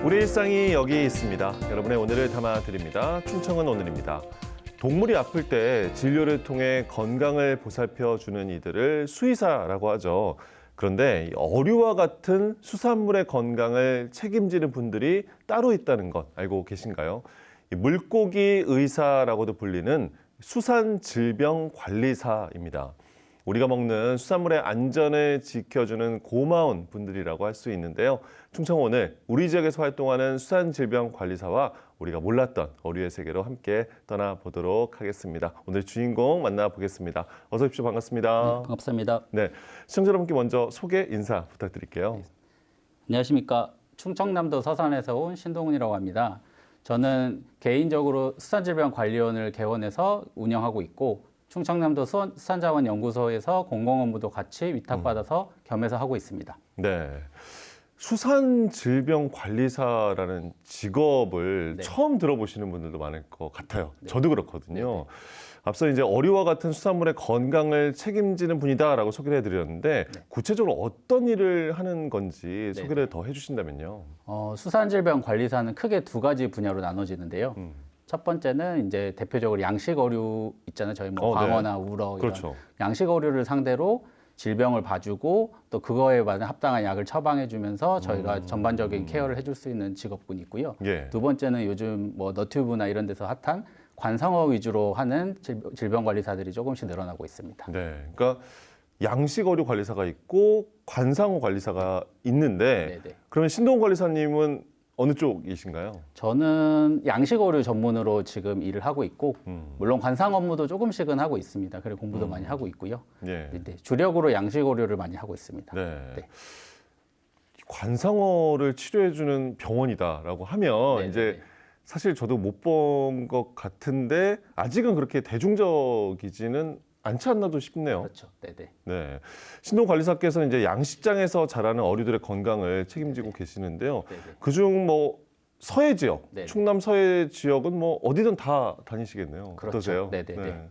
우리 일상이 여기 있습니다. 여러분의 오늘을 담아드립니다. 충청은 오늘입니다. 동물이 아플 때 진료를 통해 건강을 보살펴주는 이들을 수의사라고 하죠. 그런데 어류와 같은 수산물의 건강을 책임지는 분들이 따로 있다는 것 알고 계신가요? 물고기 의사라고도 불리는 수산질병관리사입니다. 우리가 먹는 수산물의 안전을 지켜주는 고마운 분들이라고 할 수 있는데요. 충청 오늘 우리 지역에서 활동하는 수산질병관리사와 우리가 몰랐던 어류의 세계로 함께 떠나보도록 하겠습니다. 오늘 주인공 만나보겠습니다. 어서 오십시오. 반갑습니다. 네, 반갑습니다. 네, 시청자 여러분께 먼저 소개 인사 부탁드릴게요. 안녕하십니까. 충청남도 서산에서 온 신동훈이라고 합니다. 저는 개인적으로 수산질병관리원을 개원해서 운영하고 있고 충청남도 수산자원연구소에서 공공업무도 같이 위탁받아서 겸해서 하고 있습니다. 네, 수산질병관리사라는 직업을 네. 처음 들어보시는 분들도 많을 것 같아요. 네. 저도 그렇거든요. 네, 네. 앞서 이제 어류와 같은 수산물의 건강을 책임지는 분이다라고 소개를 해드렸는데 네. 구체적으로 어떤 일을 하는 건지 네. 소개를 더 해주신다면요. 수산질병관리사는 크게 두 가지 분야로 나눠지는데요. 첫 번째는 이제 대표적으로 양식 어류 있잖아요. 저희 뭐 네. 광어나 우럭 이런 그렇죠. 양식 어류를 상대로 질병을 봐주고 또 그거에 맞는 합당한 약을 처방해주면서 저희가 전반적인 케어를 해줄 수 있는 직업군이 있고요. 예. 두 번째는 요즘 뭐 너튜브나 이런 데서 핫한 관상어 위주로 하는 질병관리사들이 조금씩 늘어나고 있습니다. 네, 그러니까 양식 어류 관리사가 있고 관상어 관리사가 있는데 네네. 그러면 신동훈 관리사님은 어느 쪽이신가요? 저는 양식 어류 전문으로 지금 일을 하고 있고 물론 관상 업무도 조금씩은 하고 있습니다. 그리고 공부도 많이 하고 있고요. 예. 네, 주력으로 양식 어류를 많이 하고 있습니다. 네. 네. 관상어를 치료해주는 병원이다라고 하면 네네네. 이제 사실 저도 못 본 것 같은데 아직은 그렇게 대중적이지는 않지 않나도 싶네요. 그렇죠. 네네. 네, 신동 관리사께서는 이제 양식장에서 자라는 어류들의 건강을 책임지고 계시는데요. 네네. 그중 뭐 서해 지역, 네네. 충남 서해 지역은 뭐 어디든 다 다니시겠네요. 그렇죠. 어떠세요? 네네네. 네.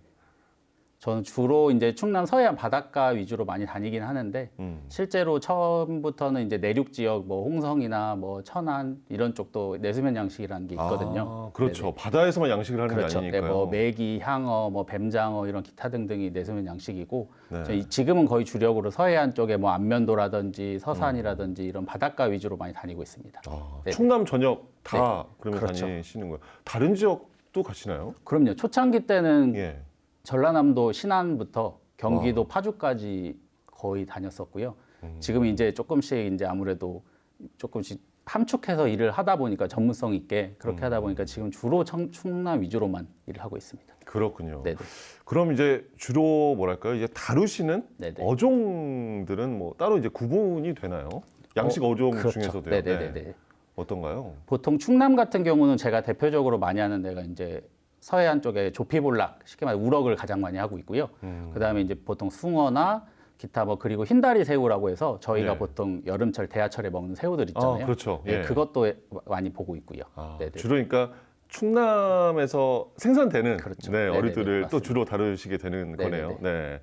저는 주로 이제 충남 서해안 바닷가 위주로 많이 다니긴 하는데 실제로 처음부터는 이제 내륙 지역 뭐 홍성이나 뭐 천안 이런 쪽도 내수면 양식이라는 게 있거든요. 아, 그렇죠. 네네. 바다에서만 양식을 하는 그렇죠. 게 네, 아니니까요. 뭐 메기, 향어, 뭐 뱀장어 이런 기타 등등이 내수면 양식이고 네. 저희 지금은 거의 주력으로 서해안 쪽에 뭐 안면도라든지 서산이라든지 이런 바닷가 위주로 많이 다니고 있습니다. 아, 네. 충남 전역 다 그러면 그렇죠. 다니시는 거예요. 다른 지역도 가시나요? 그럼요. 초창기 때는 예. 전라남도 신안부터 경기도 파주까지 거의 다녔었고요. 지금 이제 조금씩 이제 아무래도 조금씩 함축해서 일을 하다 보니까 전문성 있게 그렇게 하다 보니까 지금 주로 충남 위주로만 일을 하고 있습니다. 그렇군요. 네네. 그럼 이제 주로 뭐랄까요? 이제 다루시는 네네. 어종들은 뭐 따로 이제 구분이 되나요? 양식 어종 그렇죠. 중에서도요. 네네네. 네. 어떤가요? 보통 충남 같은 경우는 제가 대표적으로 많이 하는 데가 이제 서해안 쪽에 조피볼락, 쉽게 말해 우럭을 가장 많이 하고 있고요. 그다음에 이제 보통 숭어나 기타 뭐 그리고 흰다리 새우라고 해서 저희가 네. 보통 여름철 대하철에 먹는 새우들 있잖아요. 아, 그렇죠. 네, 예. 그것도 많이 보고 있고요. 아, 네네. 주로 그러니까 충남에서 생산되는 그렇죠. 네, 네네네, 어류들을 또 맞습니다. 주로 다루시게 되는 네네네. 거네요. 네.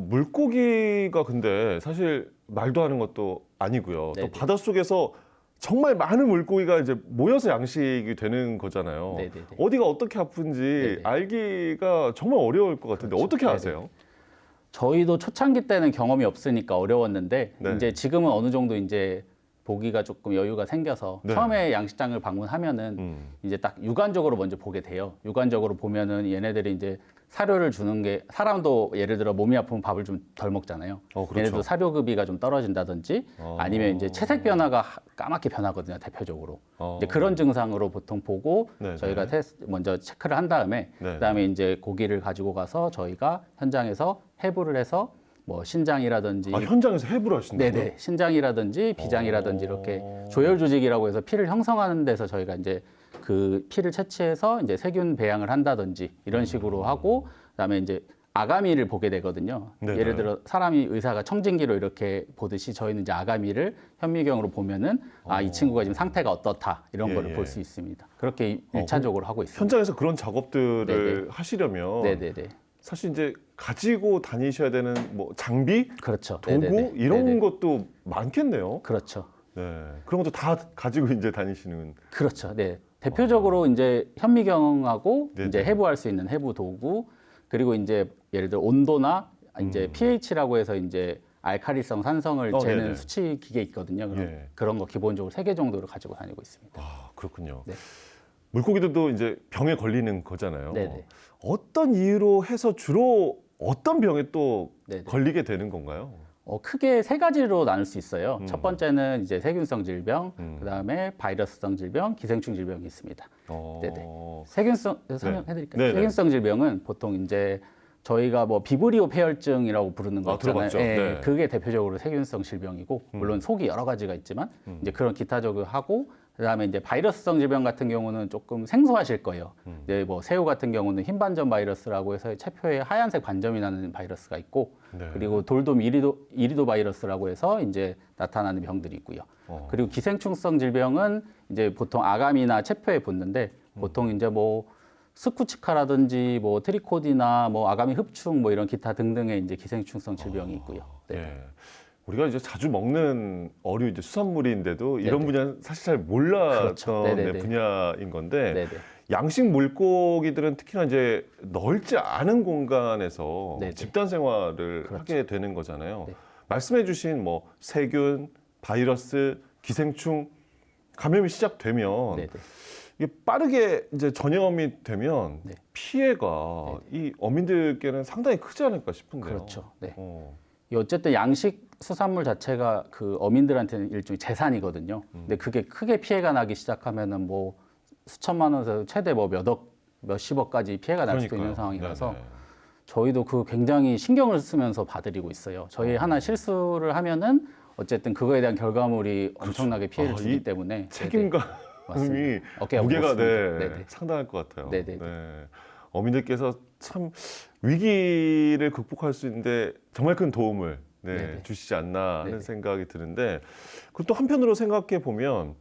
물고기가 근데 사실 말도 하는 것도 아니고요. 네네. 또 바닷속에서 정말 많은 물고기가 이제 모여서 양식이 되는 거잖아요. 네네네. 어디가 어떻게 아픈지 네네. 알기가 정말 어려울 것 같은데 그렇죠. 어떻게 네네. 아세요? 저희도 초창기 때는 경험이 없으니까 어려웠는데 네. 이제 지금은 어느 정도 이제 보기가 조금 여유가 생겨서 네. 처음에 양식장을 방문하면은 이제 딱 육안적으로 먼저 보게 돼요. 육안적으로 보면은 얘네들이 이제 사료를 주는 게 사람도 예를 들어 몸이 아프면 밥을 좀 덜 먹잖아요. 그렇죠. 얘네도 사료급이가 좀 떨어진다든지 아니면 이제 채색 변화가 까맣게 변하거든요. 대표적으로. 이제 그런 증상으로 보통 보고 네네. 저희가 먼저 체크를 한 다음에 네네. 그다음에 이제 고기를 가지고 가서 저희가 현장에서 해부를 해서 뭐 신장이라든지 아, 현장에서 해부를 하신다고요? 네네 신장이라든지 비장이라든지 이렇게 조혈 조직이라고 해서 피를 형성하는 데서 저희가 이제 그 피를 채취해서 이제 세균 배양을 한다든지 이런 식으로 하고 그다음에 이제 아가미를 보게 되거든요. 네네. 예를 들어 사람이 의사가 청진기로 이렇게 보듯이 저희는 이제 아가미를 현미경으로 보면은 아, 이 친구가 지금 상태가 어떻다 이런 예, 거를 예. 볼 수 있습니다. 그렇게 일차적으로 하고 있습니다. 현장에서 그런 작업들을 네네. 하시려면 네네네. 사실 이제 가지고 다니셔야 되는 뭐 장비, 그렇죠. 도구 네네네. 이런 네네. 것도 많겠네요. 그렇죠. 네. 그런 것도 다 가지고 이제 다니시는. 그렇죠. 네. 대표적으로 이제 현미경하고 네네. 이제 해부할 수 있는 해부 도구, 그리고 이제 예를 들어 온도나 이제 pH라고 해서 이제 알칼리성, 산성을 재는 네네. 수치 기계 있거든요. 예. 그런 거 기본적으로 3개 정도를 가지고 다니고 있습니다. 아, 그렇군요. 네. 물고기들도 이제 병에 걸리는 거잖아요. 네네. 어떤 이유로 해서 주로 어떤 병에 또 네네. 걸리게 되는 건가요? 크게 3가지로 나눌 수 있어요. 첫 번째는 이제 세균성 질병, 그다음에 바이러스성 질병, 기생충 질병이 있습니다. 세균성 설명해드릴까요? 네네. 세균성 질병은 보통 이제 저희가 뭐 비브리오 폐혈증이라고 부르는 거 아, 있잖아요. 들어봤죠. 예, 네. 그게 대표적으로 세균성 질병이고, 물론 속이 여러 가지가 있지만 이제 그런 기타적으로 하고, 그다음에 이제 바이러스성 질병 같은 경우는 조금 생소하실 거예요. 이제 뭐 새우 같은 경우는 흰반점 바이러스라고 해서 체표에 하얀색 반점이 나는 바이러스가 있고, 네. 그리고 돌돔 이리도 바이러스라고 해서 이제 나타나는 병들이 있고요. 그리고 기생충성 질병은 이제 보통 아가미나 체표에 붙는데, 보통 이제 뭐 스쿠치카라든지 뭐 트리코디나 뭐 아가미 흡충 뭐 이런 기타 등등의 이제 기생충성 질병이 있고요. 네. 예. 우리가 이제 자주 먹는 어류 이제 수산물인데도 이런 네네. 분야는 사실 잘 몰랐던 그렇죠. 네네네. 분야인 건데 네네. 양식 물고기들은 특히나 이제 넓지 않은 공간에서 네네. 집단 생활을 그렇죠. 하게 되는 거잖아요. 네. 말씀해주신 뭐 세균, 바이러스, 기생충 감염이 시작되면 네네. 이게 빠르게 이제 전염이 되면 네. 피해가 이 어민들께는 상당히 크지 않을까 싶은데요. 그렇죠. 네. 어. 이 어쨌든 양식 수산물 자체가 그 어민들한테는 일종의 재산이거든요. 근데 그게 크게 피해가 나기 시작하면은 뭐 수천만 원에서 최대 뭐 몇십억까지 피해가 날 수도 있는 그러니까요. 상황이라서 네네. 저희도 그 굉장히 신경을 쓰면서 봐드리고 있어요. 저희 하나 실수를 하면은 어쨌든 그거에 대한 결과물이 엄청나게 피해를 아, 주기 이 때문에 책임감이 맞습니다. 어깨가 무게가 무겁습니다. 네네. 상당할 것 같아요. 네네네. 네. 어민들께서 참 위기를 극복할 수 있는데 정말 큰 도움을 네네. 주시지 않나 하는 네네. 생각이 드는데 그리고 또 한편으로 생각해 보면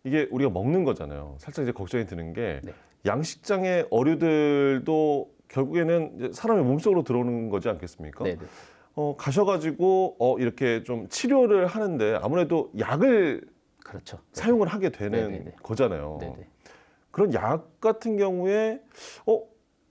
이게 우리가 먹는 거잖아요. 살짝 이제 걱정이 드는 게 네. 양식장의 어류들도 결국에는 이제 사람의 몸속으로 들어오는 거지 않겠습니까? 네네. 가셔가지고 이렇게 좀 치료를 하는데 아무래도 약을 그렇죠. 사용을 하게 되는 네네네. 거잖아요. 네네. 그런 약 같은 경우에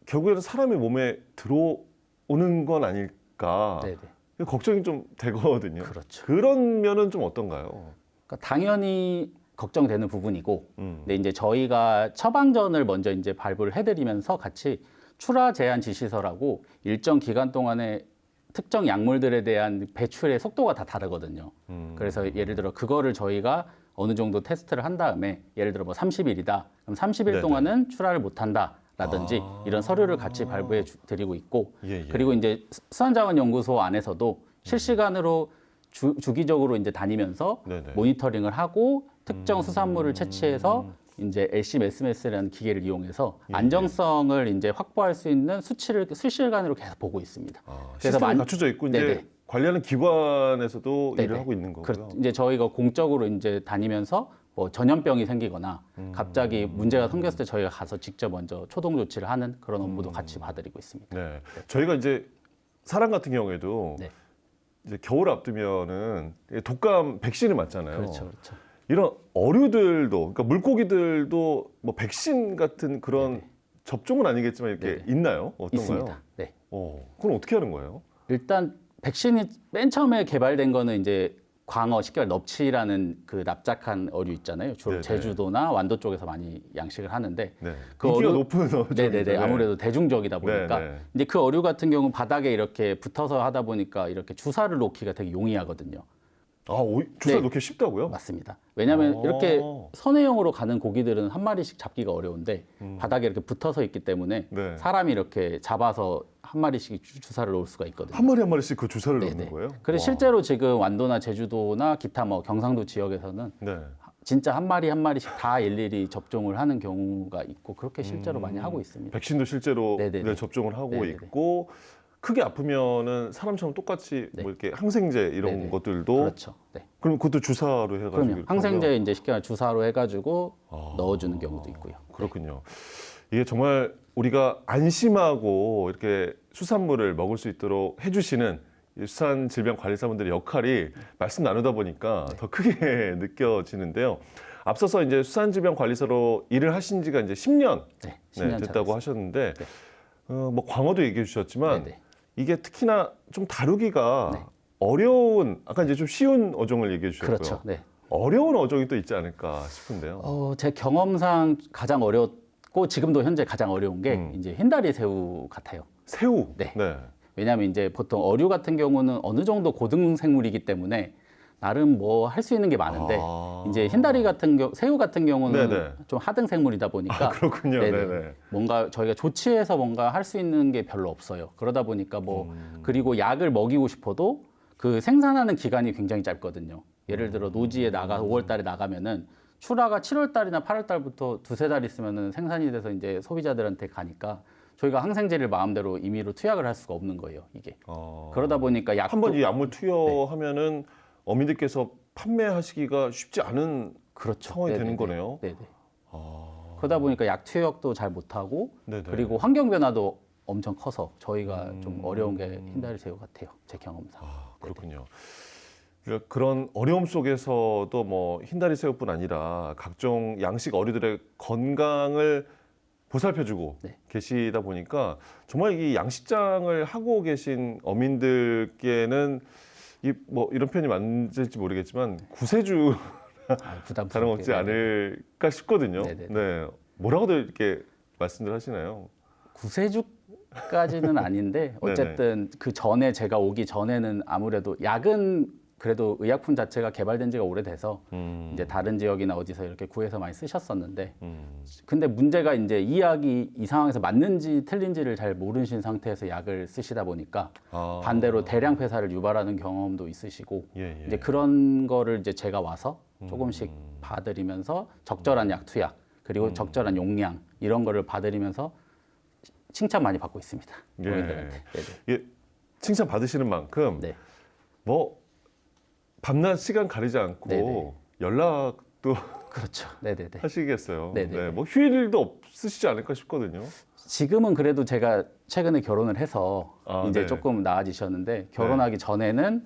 결국에는 사람의 몸에 들어오는 건 아닐까 네네. 걱정이 좀 되거든요. 그렇죠. 그런 면은 좀 어떤가요? 그러니까 당연히 걱정되는 부분이고, 음. 근데 이제 저희가 처방전을 먼저 이제 발부를 해드리면서 같이 출하 제한 지시서라고 일정 기간 동안에 특정 약물들에 대한 배출의 속도가 다 다르거든요. 그래서 예를 들어 그거를 저희가 어느 정도 테스트를 한 다음에 예를 들어 뭐 30일이다. 그럼 30일 네네. 동안은 출하를 못 한다. 라든지 이런 서류를 같이 발부해 드리고 있고, 예. 그리고 이제 수산자원연구소 안에서도 실시간으로 주기적으로 이제 다니면서 네네. 모니터링을 하고 특정 수산물을 채취해서 이제 LC-MS라는 기계를 이용해서 안정성을 이제 확보할 수 있는 수치를 실시간으로 계속 보고 있습니다. 시스템이 갖춰져 있고 이제 네네. 관리하는 기관에서도 네네. 일을 하고 있는 거고요. 이제 저희가 공적으로 이제 다니면서 뭐 전염병이 생기거나 갑자기 문제가 생겼을 때 저희가 가서 직접 먼저 초동 조치를 하는 그런 업무도 같이 봐드리고 있습니다. 네. 저희가 이제 사람 같은 경우에도 네. 이제 겨울 앞두면은 독감 백신을 맞잖아요. 그렇죠, 그렇죠. 이런 어류들도, 그러니까 물고기들도 뭐 백신 같은 그런 네네. 접종은 아니겠지만 이렇게 네네. 있나요? 어떤가요? 있습니다. 네. 그건 어떻게 하는 거예요? 일단 백신이 맨 처음에 개발된 거는 이제 광어, 쉽게 말해 납치라는 그 납작한 어류 있잖아요. 주로 네네. 제주도나 완도 쪽에서 많이 양식을 하는데 네. 그 인기가 어류- 높은 어종이죠. 네네네. 아무래도 대중적이다 보니까 네네. 이제 그 어류 같은 경우 바닥에 이렇게 붙어서 하다 보니까 이렇게 주사를 놓기가 되게 용이하거든요. 주사 네. 놓기 쉽다고요? 맞습니다. 왜냐하면 어. 이렇게 선회용으로 가는 고기들은 한 마리씩 잡기가 어려운데 바닥에 이렇게 붙어서 있기 때문에 네. 사람이 이렇게 잡아서 한 마리씩 주사를 놓을 수가 있거든요. 한 마리 한 마리씩 그 주사를 네네. 놓는 거예요? 그래서 와. 실제로 지금 완도나 제주도나 기타 뭐 경상도 지역에서는 네. 진짜 한 마리 한 마리씩 다 일일이 접종을 하는 경우가 있고 그렇게 실제로 많이 하고 있습니다. 백신도 실제로 네네네. 접종을 하고 네네네. 있고 크게 아프면은 사람처럼 똑같이 네. 뭐 이렇게 항생제 이런 네네. 것들도 그렇죠. 네. 그럼 그것도 주사로 해가지고 그럼요. 이렇게 항생제 이제 쉽게 말해 주사로 해가지고 아. 넣어주는 경우도 있고요. 그렇군요. 이게 정말 우리가 안심하고 이렇게 수산물을 먹을 수 있도록 해주시는 이 수산질병관리사분들의 역할이 말씀 나누다 보니까 더 크게 느껴지는데요. 앞서서 이제 수산질병관리사로 일을 하신 지가 이제 10년, 네, 10년 됐다고 하셨는데, 네. 뭐 광어도 얘기해 주셨지만 네네. 이게 특히나 좀 다루기가 네. 어려운, 아까 이제 좀 쉬운 어종을 얘기해 주셨고요. 그렇죠. 네. 어려운 어종이 또 있지 않을까 싶은데요. 제 경험상 가장 어려웠고 지금도 현재 가장 어려운 게 이제 흰다리 새우 같아요. 새우. 네. 네. 왜냐하면 이제 보통 어류 같은 경우는 어느 정도 고등 생물이기 때문에 나름 뭐 할 수 있는 게 많은데 아. 이제 흰다리 같은 경우, 새우 같은 경우는 네네. 좀 하등 생물이다 보니까 그렇군요. 네네. 네네. 뭔가 저희가 조치해서 뭔가 할 수 있는 게 별로 없어요. 그러다 보니까 뭐 그리고 약을 먹이고 싶어도 그 생산하는 기간이 굉장히 짧거든요. 예를 들어 노지에 5월 달에 나가면은 출하가 7월 달이나 8월 달부터 두세 달 있으면은 생산이 돼서 이제 소비자들한테 가니까 저희가 항생제를 마음대로 임의로 투약을 할 수가 없는 거예요, 이게. 그러다 보니까 약도 한번 이 약물 투여하면은 어민들께서 판매하시기가 쉽지 않은 그렇죠. 상황이 되는 네네네. 거네요. 네네. 아. 그러다 보니까 약 투약도 잘 못하고 네네. 그리고 환경 변화도 엄청 커서 저희가 좀 어려운 게 흰다리 새우 같아요, 제 경험상. 그렇군요. 그러니까 그런 어려움 속에서도 뭐 흰다리 새우뿐 아니라 각종 양식 어류들의 건강을 보살펴주고 네. 계시다 보니까 정말 이 양식장을 하고 계신 어민들께는 이 뭐 이런 표현이 맞을지 모르겠지만 구세주 부담스럽게. 다름없지 네네. 않을까 싶거든요. 네네네. 네, 뭐라고들 이렇게 말씀들 하시나요? 구세주까지는 아닌데 어쨌든 그 전에 제가 오기 전에는 아무래도 약은 그래도 의약품 자체가 개발된 지가 오래돼서 이제 다른 지역이나 어디서 이렇게 구해서 많이 쓰셨었는데 근데 문제가 이제 이 약이 이 상황에서 맞는지 틀린지를 잘 모르신 상태에서 약을 쓰시다 보니까 반대로 대량 폐사를 유발하는 경험도 있으시고 예, 예. 이제 그런 거를 이제 제가 와서 조금씩 봐드리면서 적절한 약 투약 그리고 적절한 용량 이런 거를 봐드리면서 칭찬 많이 받고 있습니다. 예. 어민들한테. 네네. 이게 칭찬 받으시는 만큼 네. 뭐 밤낮 시간 가리지 않고 네네. 연락도 그렇죠. 네네네. 하시겠어요. 네네. 네, 뭐 휴일도 없으시지 않을까 싶거든요. 지금은 그래도 제가 최근에 결혼을 해서 이제 네. 조금 나아지셨는데 결혼하기 전에는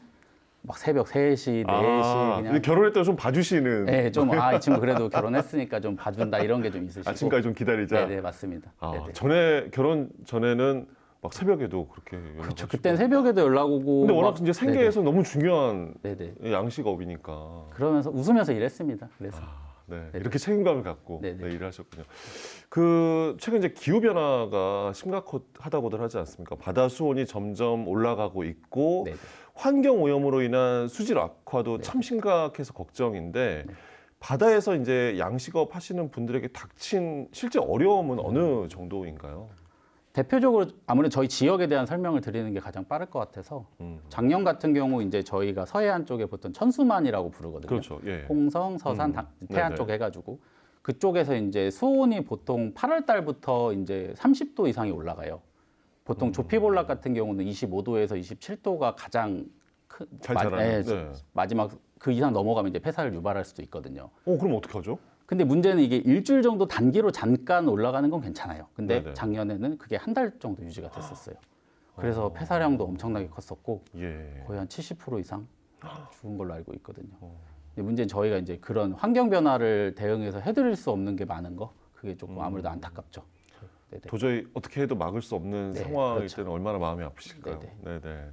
막 새벽 3시, 4시 근데 그냥 결혼했다가 좀 봐주시는 네, 좀 이 친구 그래도 결혼했으니까 좀 봐준다 이런 게 좀 있으시고 아침까지 좀 기다리자. 네네 맞습니다. 네네. 전에 결혼 전에는 막 새벽에도 그렇게 연락하시고. 그렇죠. 그때는 새벽에도 연락 오고 근데 워낙 막- 이제 생계에서 너무 중요한 네네. 양식업이니까. 그러면서 웃으면서 일했습니다. 그래서 네, 이렇게 책임감을 갖고 네네. 네, 일을 하셨군요. 그 최근 이제 기후 변화가 심각하다고들 하지 않습니까? 바다 수온이 점점 올라가고 있고 네네. 환경 오염으로 인한 수질 악화도 참 심각해서 걱정인데 바다에서 이제 양식업 하시는 분들에게 닥친 실제 어려움은 어느 정도인가요? 대표적으로 아무래도 저희 지역에 대한 설명을 드리는 게 가장 빠를 것 같아서 작년 같은 경우 이제 저희가 서해안 쪽에 보통 천수만이라고 부르거든요. 그렇죠. 예. 홍성, 서산, 태안 네네. 쪽 해가지고 그쪽에서 이제 수온이 보통 8월 달부터 이제 30도 이상이 올라가요. 보통 조피볼락 같은 경우는 25도에서 27도가 가장 잘 자라는. 네, 네. 마지막 그 이상 넘어가면 이제 폐사를 유발할 수도 있거든요. 그럼 어떻게 하죠? 근데 문제는 이게 일주일 정도 단기로 잠깐 올라가는 건 괜찮아요. 근데 네네. 작년에는 그게 한 달 정도 유지가 됐었어요. 그래서 폐사량도 엄청나게 컸었고 예. 거의 한 70% 이상 죽은 걸로 알고 있거든요. 근데 문제는 저희가 이제 그런 환경 변화를 대응해서 해드릴 수 없는 게 많은 거 그게 조금 아무래도 안타깝죠. 네네. 도저히 어떻게 해도 막을 수 없는 네, 상황일 그렇죠. 때는 얼마나 마음이 아프실까요? 네네. 네네.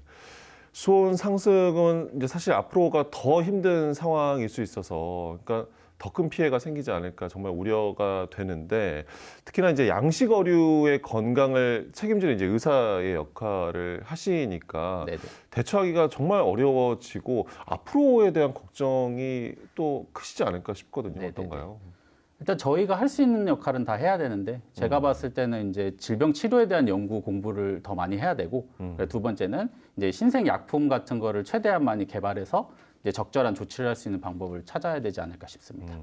수온 상승은 이제 사실 앞으로가 더 힘든 상황일 수 있어서, 그러니까 더 큰 피해가 생기지 않을까 정말 우려가 되는데, 특히나 이제 양식 어류의 건강을 책임지는 이제 의사의 역할을 하시니까 네네. 대처하기가 정말 어려워지고 앞으로에 대한 걱정이 또 크시지 않을까 싶거든요. 네네네. 어떤가요? 일단 저희가 할 수 있는 역할은 다 해야 되는데 제가 봤을 때는 이제 질병 치료에 대한 연구 공부를 더 많이 해야 되고 그리고 두 번째는 이제 신생 약품 같은 거를 최대한 많이 개발해서 이제 적절한 조치를 할 수 있는 방법을 찾아야 되지 않을까 싶습니다.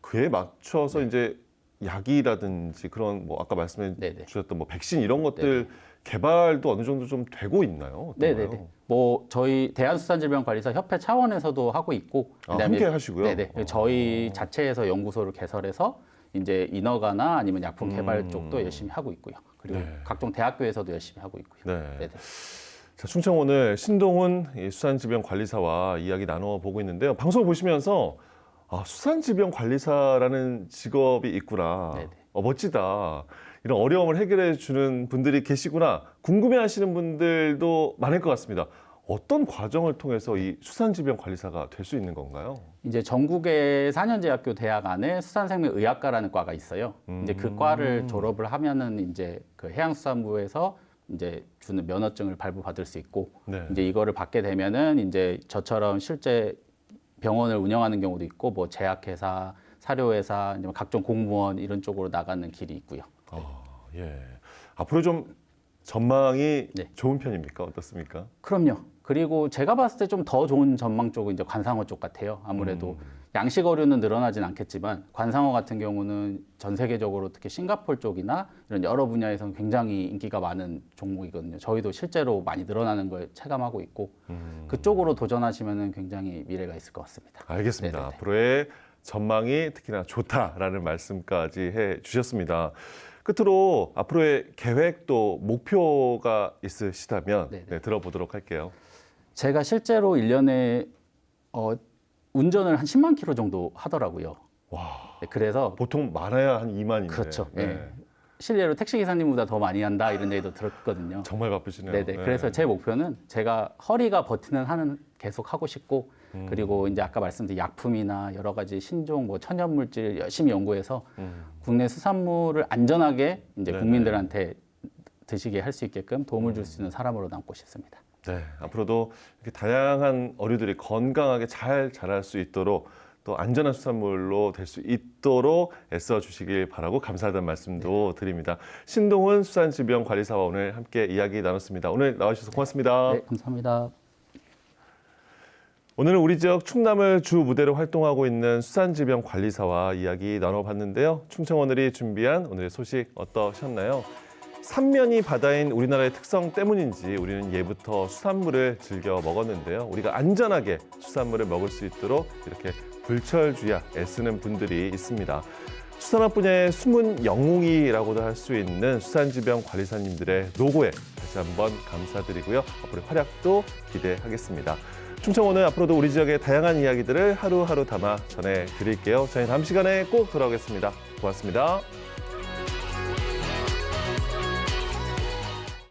그에 맞춰서 이제 약이라든지 그런 뭐 아까 말씀해 네네. 주셨던 뭐 백신 이런 것들 개발도 어느 정도 좀 되고 있나요? 어떤가요? 네네네. 뭐 저희 대한수산질병관리사 협회 차원에서도 하고 있고, 함께 하시고요. 네네. 저희 자체에서 연구소를 개설해서 이제 인허가나 아니면 약품 개발 쪽도 열심히 하고 있고요. 그리고 네. 각종 대학교에서도 열심히 하고 있고요. 네. 네네. 자, 충청 오늘 신동훈 이 수산지병관리사와 이야기 나눠보고 있는데요. 방송을 보시면서 수산지병관리사라는 직업이 있구나. 네네. 멋지다. 이런 어려움을 해결해 주는 분들이 계시구나. 궁금해하시는 분들도 많을 것 같습니다. 어떤 과정을 통해서 이 수산지병관리사가 될 수 있는 건가요? 이제 전국의 4년제 학교 대학 안에 수산생명의학과라는 과가 있어요. 이제 그 과를 졸업을 하면은 이제 그 해양수산부에서 이제 주는 면허증을 발부받을 수 있고, 네. 이제 이거를 받게 되면은 이제 저처럼 실제 병원을 운영하는 경우도 있고, 뭐 제약회사, 사료회사, 이제 각종 공무원 이런 쪽으로 나가는 길이 있고요. 예. 앞으로 좀 전망이 네. 좋은 편입니까? 어떻습니까? 그럼요. 그리고 제가 봤을 때 좀 더 좋은 전망 쪽은 이제 관상어 쪽 같아요. 아무래도 양식 어류는 늘어나진 않겠지만 관상어 같은 경우는 전 세계적으로 특히 싱가포르 쪽이나 이런 여러 분야에서는 굉장히 인기가 많은 종목이거든요. 저희도 실제로 많이 늘어나는 걸 체감하고 있고 그쪽으로 도전하시면 굉장히 미래가 있을 것 같습니다. 알겠습니다. 네네네. 앞으로의 전망이 특히나 좋다라는 말씀까지 해 주셨습니다. 끝으로 앞으로의 계획도 목표가 있으시다면 네네. 네, 들어보도록 할게요. 제가 실제로 1년에 운전을 한 10만 킬로 정도 하더라고요. 와, 네, 그래서 보통 많아야 한 2만인데. 그렇죠. 네. 예. 실례로 택시 기사님보다 더 많이 한다 이런 얘기도 들었거든요. 정말 바쁘시네요. 네네. 네. 그래서 제 목표는 제가 허리가 버티는 한은 계속 하고 싶고, 그리고 이제 아까 말씀드린 약품이나 여러 가지 신종, 뭐 천연물질 열심히 연구해서 국내 수산물을 안전하게 이제 네네. 국민들한테 드시게 할 수 있게끔 도움을 줄 수 있는 사람으로 남고 싶습니다. 네, 앞으로도 이렇게 다양한 어류들이 건강하게 잘 자랄 수 있도록 또 안전한 수산물로 될 수 있도록 애써 주시길 바라고 감사하다는 말씀도 드립니다. 신동훈 수산지병관리사와 오늘 함께 이야기 나눴습니다. 오늘 나와주셔서 고맙습니다. 네, 감사합니다. 오늘은 우리 지역 충남을 주 무대로 활동하고 있는 수산지병관리사와 이야기 나눠봤는데요. 충청 오늘이 준비한 오늘의 소식 어떠셨나요? 삼면이 바다인 우리나라의 특성 때문인지 우리는 예부터 수산물을 즐겨 먹었는데요. 우리가 안전하게 수산물을 먹을 수 있도록 이렇게 불철주야 애쓰는 분들이 있습니다. 수산업 분야의 숨은 영웅이라고도 할 수 있는 수산지병관리사님들의 노고에 다시 한번 감사드리고요. 앞으로의 활약도 기대하겠습니다. 충청오늘 앞으로도 우리 지역의 다양한 이야기들을 하루하루 담아 전해드릴게요. 저희 다음 시간에 꼭 돌아오겠습니다. 고맙습니다.